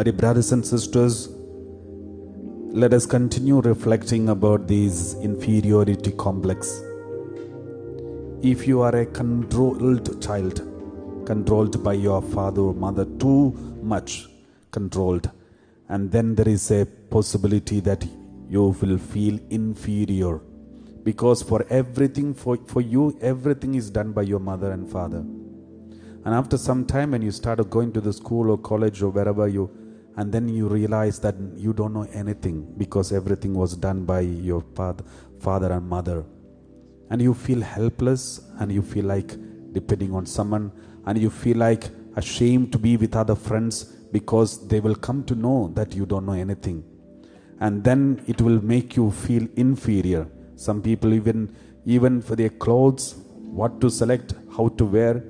My dear brothers and sisters, let us continue reflecting about this inferiority complex. If you are a controlled child, controlled by your father or mother, too much controlled, and then there is a possibility that you will feel inferior, because for everything, for you, everything is done by your mother and father. And after some time, when you start going to the school or college or wherever and then you realize that you don't know anything, because everything was done by your father and mother. And you feel helpless, and you feel like depending on someone, and you feel like ashamed to be with other friends, because they will come to know that you don't know anything. And then it will make you feel inferior. Some people even for their clothes, what to select, how to wear,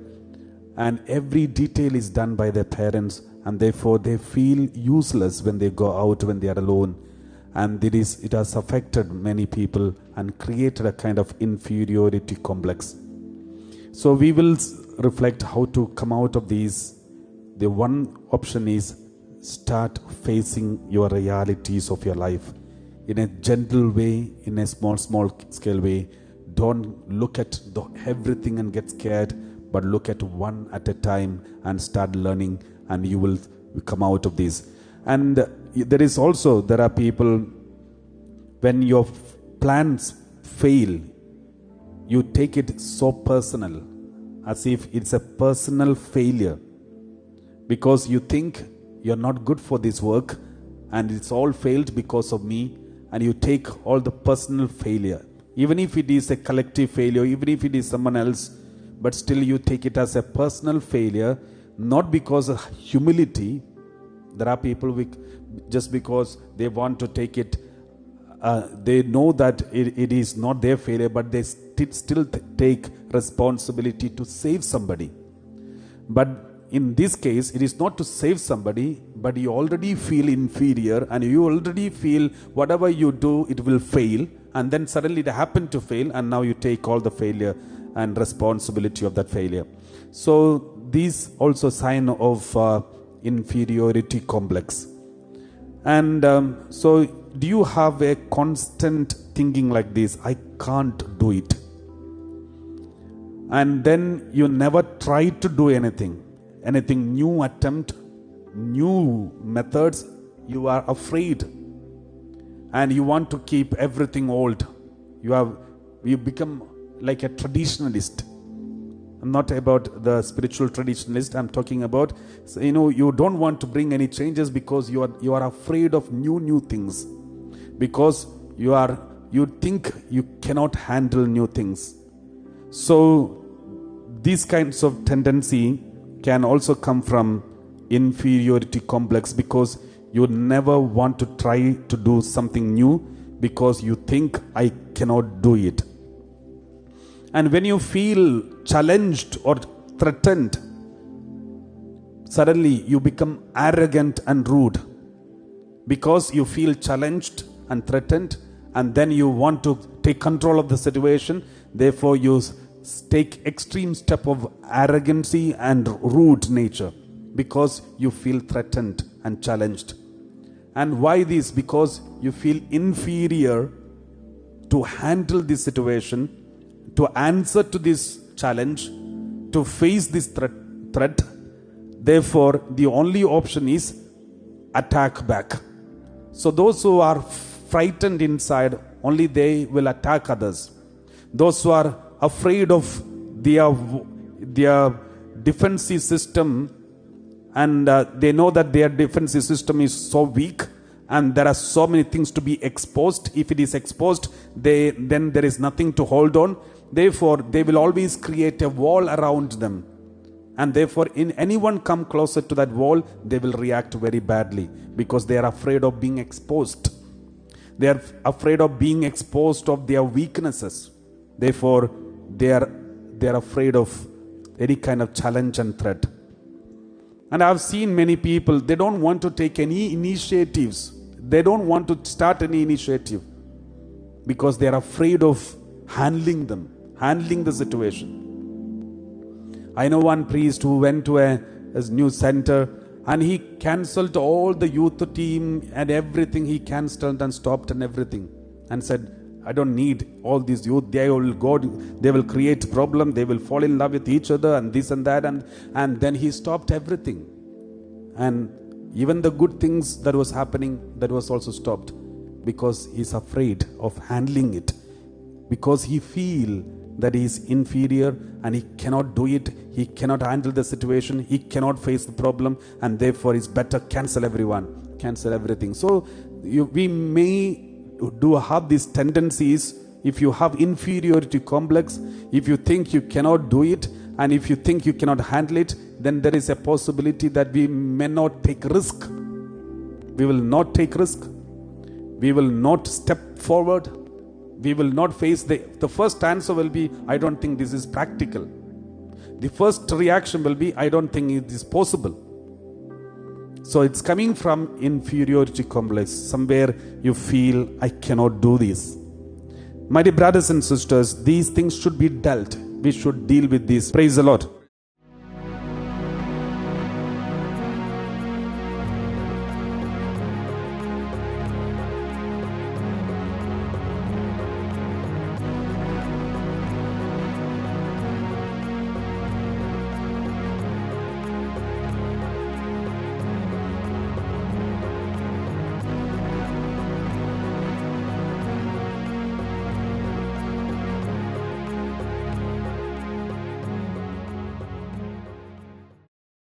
and every detail is done by their parents, and therefore they feel useless when they go out, when they are alone. And it has affected many people and created a kind of inferiority complex. So we will reflect how to come out of these. The one option is start facing your realities of your life in a gentle way, in a small scale way. Don't look at everything and get scared, but look at one at a time and start learning, and you will come out of this. And there are people, when your plans fail, you take it so personal, as if it's a personal failure, because you think you're not good for this work and it's all failed because of me, and you take all the personal failure, even if it is a collective failure, even if it is someone else, but still you take it as a personal failure, not because of humility. There are people just because they want to take it, they know that it is not their failure, but they still take responsibility to save somebody. But in this case, it is not to save somebody, but you already feel inferior, and you already feel whatever you do, it will fail, and then suddenly it happened to fail, and now you take all the failure and responsibility of that failure. So these also sign of inferiority complex. And so do you have a constant thinking like this? I can't do it. And then you never try to do anything new attempt, new methods. You are afraid, and you want to keep everything old. You become like a traditionalist. I'm not about the spiritual traditionalist. I'm talking about, you don't want to bring any changes because you are afraid of new things, because you think you cannot handle new things. So these kinds of tendency can also come from inferiority complex, because you never want to try to do something new because you think I cannot do it. And when you feel challenged or threatened, suddenly you become arrogant and rude, because you feel challenged and threatened, and then you want to take control of the situation. Therefore you take extreme step of arrogancy and rude nature, because you feel threatened and challenged. And why this? Because you feel inferior to handle this situation, to answer to this challenge, to face this threat. Therefore, the only option is attack back. So those who are frightened inside, only they will attack others. Those who are afraid of their defensive system, and they know that their defensive system is so weak, and there are so many things to be exposed. If it is exposed, then there is nothing to hold on. Therefore, they will always create a wall around them. And therefore, in anyone come closer to that wall, they will react very badly, because they are afraid of being exposed. They are afraid of being exposed of their weaknesses. Therefore, they are afraid of any kind of challenge and threat. And I've seen many people, they don't want to take any initiatives. They don't want to start any initiative, because they are afraid of handling the situation. I know one priest who went to a new center, And he cancelled all the youth team and everything. He cancelled and stopped and everything. And said, I don't need all these youth. They will go, they will create problem. They will fall in love with each other and this and that. And then he stopped everything. And even the good things that was happening, that was also stopped. Because he's afraid of handling it. Because he feel that he is inferior and he cannot do it. He cannot handle the situation. He cannot face the problem. And therefore it's better cancel everyone. Cancel everything. So we may have these tendencies. If you have inferiority complex, if you think you cannot do it, and if you think you cannot handle it, then there is a possibility that we may not take risk. We will not take risk. We will not step forward. We will not face the first answer will be, I don't think this is practical. The first reaction will be, I don't think it is possible. So it's coming from inferiority complex. Somewhere you feel, I cannot do this. My dear brothers and sisters, these things should be dealt. We should deal with this. Praise the Lord.